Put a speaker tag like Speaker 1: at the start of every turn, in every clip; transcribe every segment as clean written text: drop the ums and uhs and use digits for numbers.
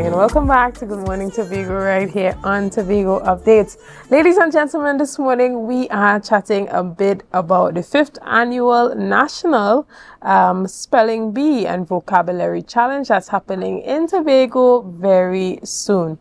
Speaker 1: morning and welcome back to Good Morning Tobago right here on Tobago Updates. Ladies and gentlemen, this morning we are chatting a bit about the 5th annual National Spelling Bee and Vocabulary Challenge that's happening in Tobago very soon.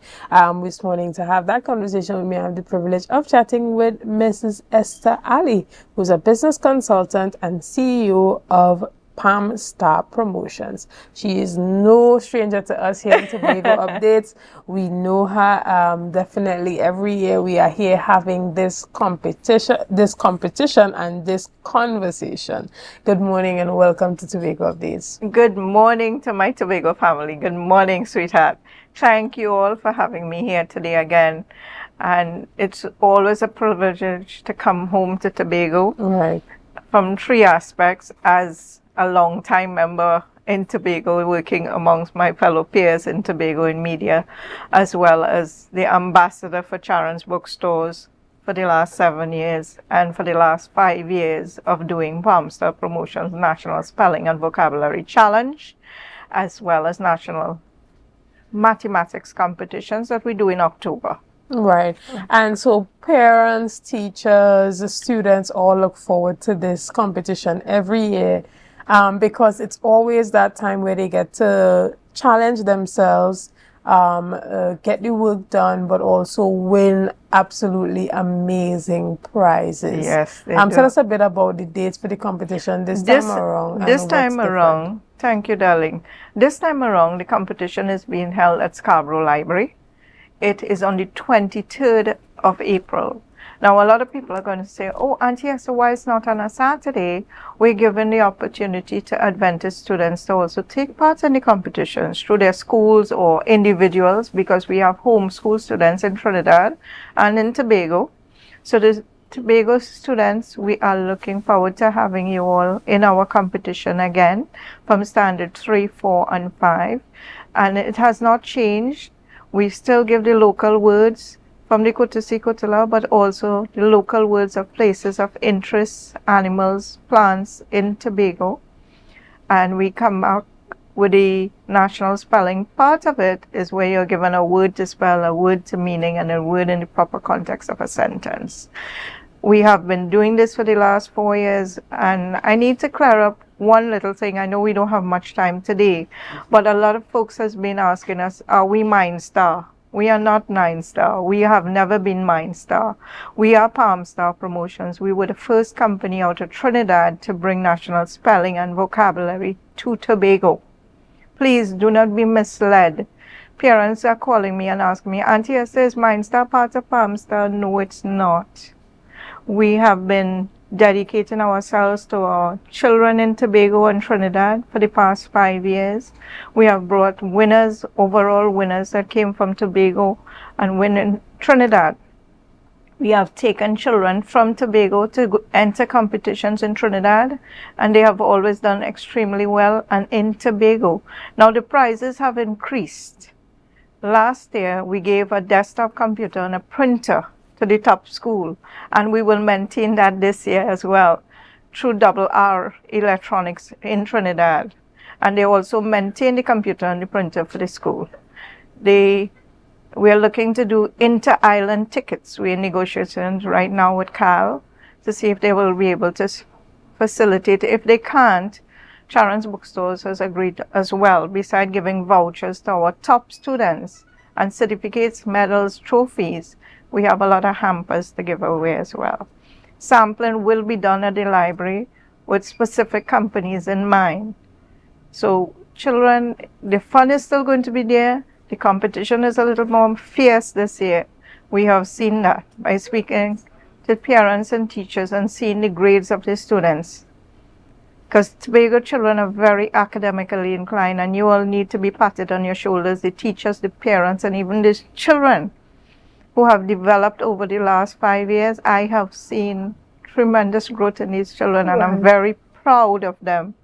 Speaker 1: This morning to have that conversation with me, I have the privilege of chatting with Mrs. Esther Ali, who's a business consultant and CEO of Palm Star Promotions. She is no stranger to us here in Tobago Updates. We know her definitely. Every year we are here having this competition and this conversation. Good morning and welcome to Tobago Updates.
Speaker 2: Good morning to my Tobago family. Good morning, sweetheart. Thank you all for having me here today again. And it's always a privilege to come home to Tobago.
Speaker 1: Right.
Speaker 2: From three aspects: as a long-time member in Tobago, working amongst my fellow peers in Tobago in media, as well as the ambassador for Charon's Bookstores for the last 7 years, and for the last 5 years of doing Palm Star Promotions National Spelling and Vocabulary Challenge, as well as national mathematics competitions that we do in October.
Speaker 1: Right. And so parents, teachers, students all look forward to this competition every year. Because it's always that time where they get to challenge themselves, get the work done, but also win absolutely amazing prizes.
Speaker 2: Yes.
Speaker 1: Tell us a bit about the dates for the competition this time around.
Speaker 2: Thank you, darling. This time around, the competition is being held at Scarborough Library. It is on the 23rd of April. Now, a lot of people are going to say, oh, Auntie Esther, why it's not on a Saturday? We're given the opportunity to Adventist students to also take part in the competitions through their schools or individuals, because we have homeschool students in Trinidad and in Tobago. So the Tobago students, we are looking forward to having you all in our competition again from standard 3, 4, and 5. And it has not changed. We still give the local words from the Kotasi Kotala, but also the local words of places of interest, animals, plants in Tobago. And we come out with the national spelling. Part of it is where you're given a word to spell, a word to meaning, and a word in the proper context of a sentence. We have been doing this for the last 4 years, and I need to clear up one little thing. I know we don't have much time today, but a lot of folks has been asking us, are we Mindstar? We are not 9-star. We have never been Mindstar. We are Palm Star Promotions. We were the first company out of Trinidad to bring national spelling and vocabulary to Tobago. Please do not be misled. Parents are calling me and asking me, Auntie Esther, is Mindstar part of Palm Star? No, it's not. We have been dedicating ourselves to our children in Tobago and Trinidad for the past 5 years. We have brought winners, overall winners that came from Tobago and win in Trinidad. We have taken children from Tobago to enter competitions in Trinidad, and they have always done extremely well, and in Tobago. Now the prizes have increased. Last year we gave a desktop computer and a printer to the top school, and we will maintain that this year as well through R Electronics in Trinidad. And they also maintain the computer and the printer for the school. We are looking to do inter-island tickets. We're in negotiations right now with Cal to see if they will be able to facilitate. If they can't, Charon's Bookstores has agreed as well, beside giving vouchers to our top students and certificates, medals, trophies. We have a lot of hampers to give away as well. Sampling will be done at the library with specific companies in mind. So children, the fun is still going to be there. The competition is a little more fierce this year. We have seen that by speaking to parents and teachers and seeing the grades of the students. Because Tobago children are very academically inclined, and you all need to be patted on your shoulders, the teachers, the parents, and even the children who have developed over the last 5 years. I have seen tremendous growth in these children, and I'm very proud of them,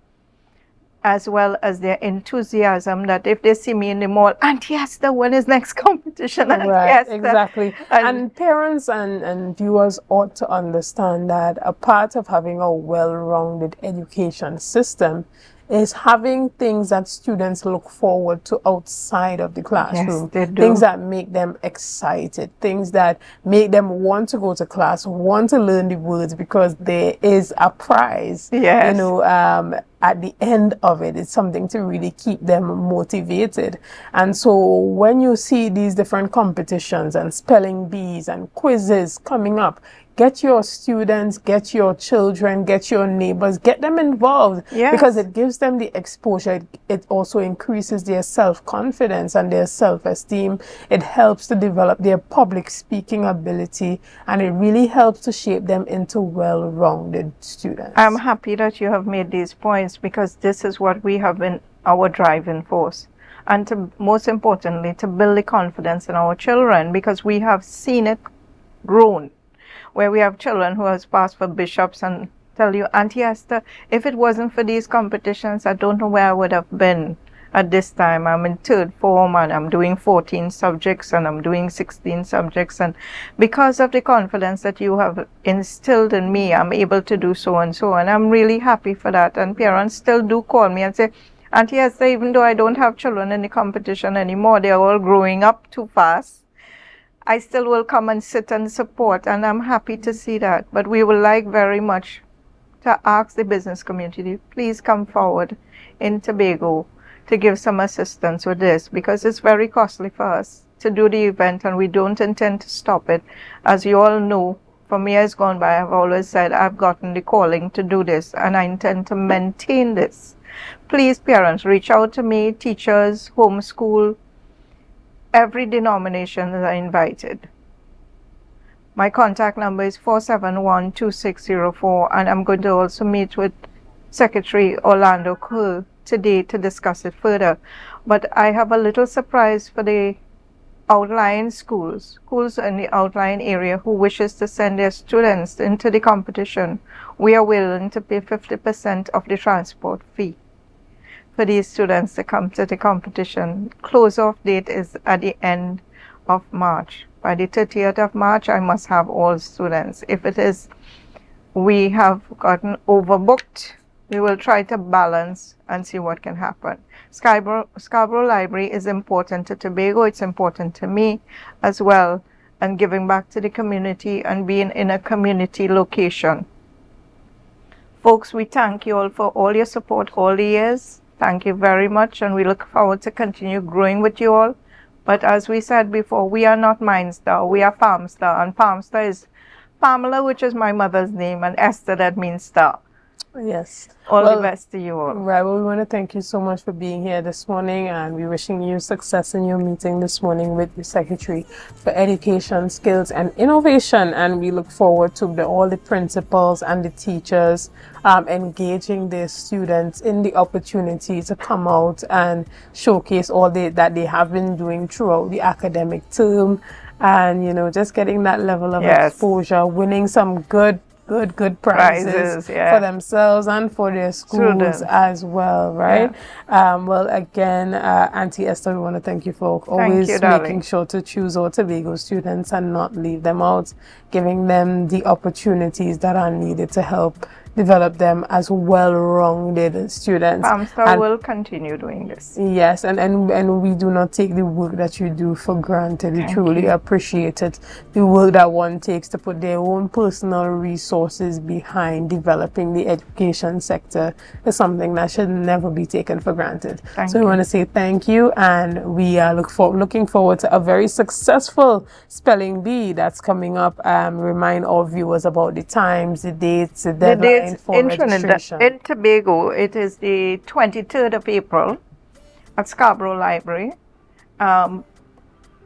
Speaker 2: as well as their enthusiasm that if they see me in the mall, Auntie Esther, when is next competition?
Speaker 1: Right, exactly. And parents and viewers ought to understand that a part of having a well-rounded education system is having things that students look forward to outside of the classroom.
Speaker 2: Yes, they do.
Speaker 1: Things that make them excited, things that make them want to go to class, want to learn the words, because there is a prize,
Speaker 2: Yes.
Speaker 1: you know, at the end of it. It's something to really keep them motivated. And so when you see these different competitions and spelling bees and quizzes coming up, get your students, get your children, get your neighbors, get them involved.
Speaker 2: Yes.
Speaker 1: Because it gives them the exposure. It also increases their self-confidence and their self-esteem. It helps to develop their public speaking ability, and it really helps to shape them into well-rounded students.
Speaker 2: I'm happy that you have made these points, because this is what we have been our driving force. And to, most importantly, to build the confidence in our children, because we have seen it grown, where we have children who has passed for bishops and tell you, Auntie Esther, if it wasn't for these competitions, I don't know where I would have been at this time. I'm in third form and I'm doing 14 subjects and I'm doing 16 subjects. And because of the confidence that you have instilled in me, I'm able to do so and so. And I'm really happy for that. And parents still do call me and say, Auntie Esther, even though I don't have children in the competition anymore, they're all growing up too fast, I still will come and sit and support, and I'm happy to see that. But we would like very much to ask the business community, please come forward in Tobago to give some assistance with this, because it's very costly for us to do the event, and we don't intend to stop it. As you all know, for years gone by, I've always said I've gotten the calling to do this, and I intend to maintain this. Please, parents, reach out to me, teachers, homeschool, every denomination are invited. My contact number is 471-2604, and I'm going to also meet with Secretary Orlando Kerr today to discuss it further. But I have a little surprise for the outlying schools in the outlying area who wishes to send their students into the competition. We are willing to pay 50% of the transport fee for these students to come to the competition. Close-off date is at the end of March. By the 30th of March, I must have all students. If it is, we have gotten overbooked, we will try to balance and see what can happen. Scarborough Library is important to Tobago. It's important to me as well, and giving back to the community and being in a community location. Folks, we thank you all for all your support all the years. Thank you very much, and we look forward to continue growing with you all. But as we said before, we are not Mindstar, we are Palmstar, and Palmstar is Pamela, which is my mother's name, and Esther, that means star.
Speaker 1: Yes.
Speaker 2: All the best to you all.
Speaker 1: Right. Well, we want to thank you so much for being here this morning, and we're wishing you success in your meeting this morning with the Secretary for Education, Skills and Innovation. And we look forward to all the principals and the teachers engaging their students in the opportunity to come out and showcase all that they have been doing throughout the academic term, and, you know, just getting that level of exposure, winning some good prizes for themselves and for their schools as well, right? Well, again, Auntie Esther, we want to thank you for always making sure to choose our Tobago students and not leave them out, giving them the opportunities that are needed to help develop them as well-rounded students.
Speaker 2: Palmstar will continue doing this.
Speaker 1: Yes, and we do not take the work that you do for granted. We truly appreciate it. The work that one takes to put their own personal resources behind developing the education sector is something that should never be taken for granted. So we want to say thank you, and we are looking forward to a very successful spelling bee that's coming up. Remind all viewers about the times, the dates, the deadline.
Speaker 2: In Tobago, it is the 23rd of April at Scarborough Library.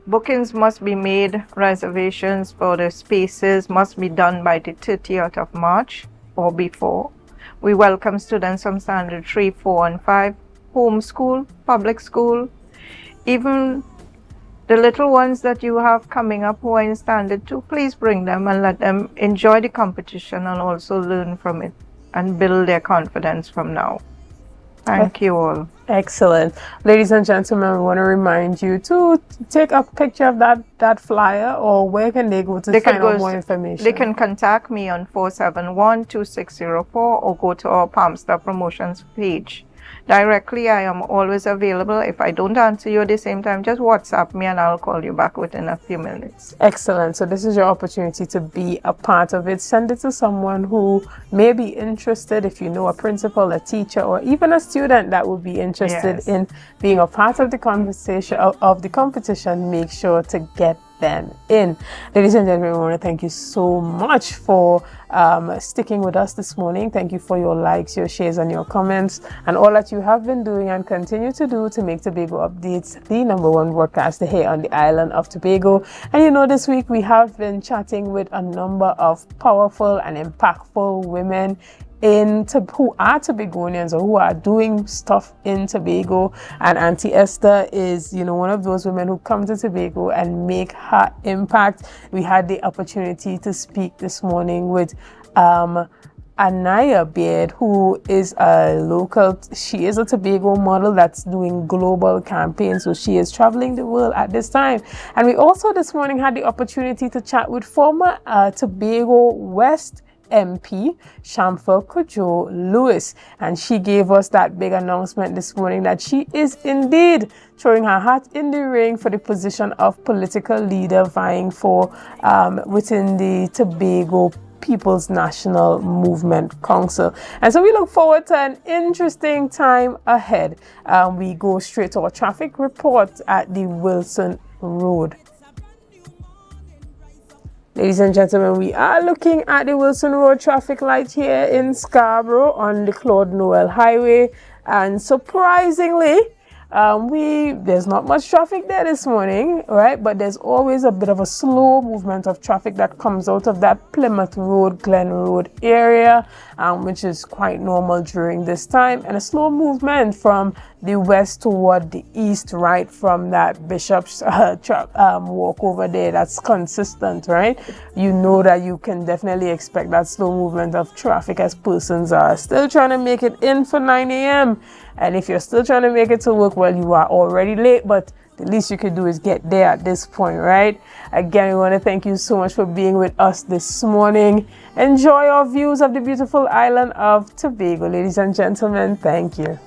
Speaker 2: Bookings must be made, reservations for the spaces must be done by the 30th of March or before. We welcome students from Standard 3, 4 and 5, homeschool, public school, even the little ones that you have coming up who are in Standard 2, please bring them and let them enjoy the competition and also learn from it and build their confidence from now. Thank you all.
Speaker 1: Excellent. Ladies and gentlemen, we want to remind you to take a picture of that flyer, or where can they go to find out more information?
Speaker 2: They can contact me on 471-2604 or go to our Palmstar Promotions page directly. I am always available. If I don't answer you at the same time, just WhatsApp me and I'll call you back within a few minutes.
Speaker 1: Excellent. So this is your opportunity to be a part of it. Send it to someone who may be interested. If you know a principal, a teacher, or even a student that would be interested in being a part of the conversation of the competition, make sure to get them in. Ladies and gentlemen, I want to thank you so much for sticking with us this morning. Thank you for your likes, your shares, and your comments, and all that you have been doing and continue to do to make Tobago Updates the #1 broadcaster here on the island of Tobago. And you know, this week we have been chatting with a number of powerful and impactful women who are Tobagonians or who are doing stuff in Tobago, and Auntie Esther is, you know, one of those women who come to Tobago and make her impact. We had the opportunity to speak this morning with Anaya Beard, who is she is a Tobago model that's doing global campaigns, so she is traveling the world at this time. And we also this morning had the opportunity to chat with former Tobago West MP Shamfel Kojo Lewis, and she gave us that big announcement this morning that she is indeed throwing her hat in the ring for the position of political leader, vying for within the Tobago People's National Movement Council. And so we look forward to an interesting time ahead. We go straight to our traffic report at the Wilson Road. Ladies and gentlemen, we are looking at the Wilson Road traffic light here in Scarborough on the Claude Noel Highway, and surprisingly, there's not much traffic there this morning, right? But there's always a bit of a slow movement of traffic that comes out of that Plymouth Road, Glen Road area, which is quite normal during this time, and a slow movement from the west toward the east, right from that Bishop's walk over there. That's consistent, right? You know that you can definitely expect that slow movement of traffic as persons are still trying to make it in for 9 a.m. And if you're still trying to make it to work, well, you are already late, but the least you could do is get there at this point, right? Again, we want to thank you so much for being with us this morning. Enjoy our views of the beautiful island of Tobago, ladies and gentlemen. Thank you.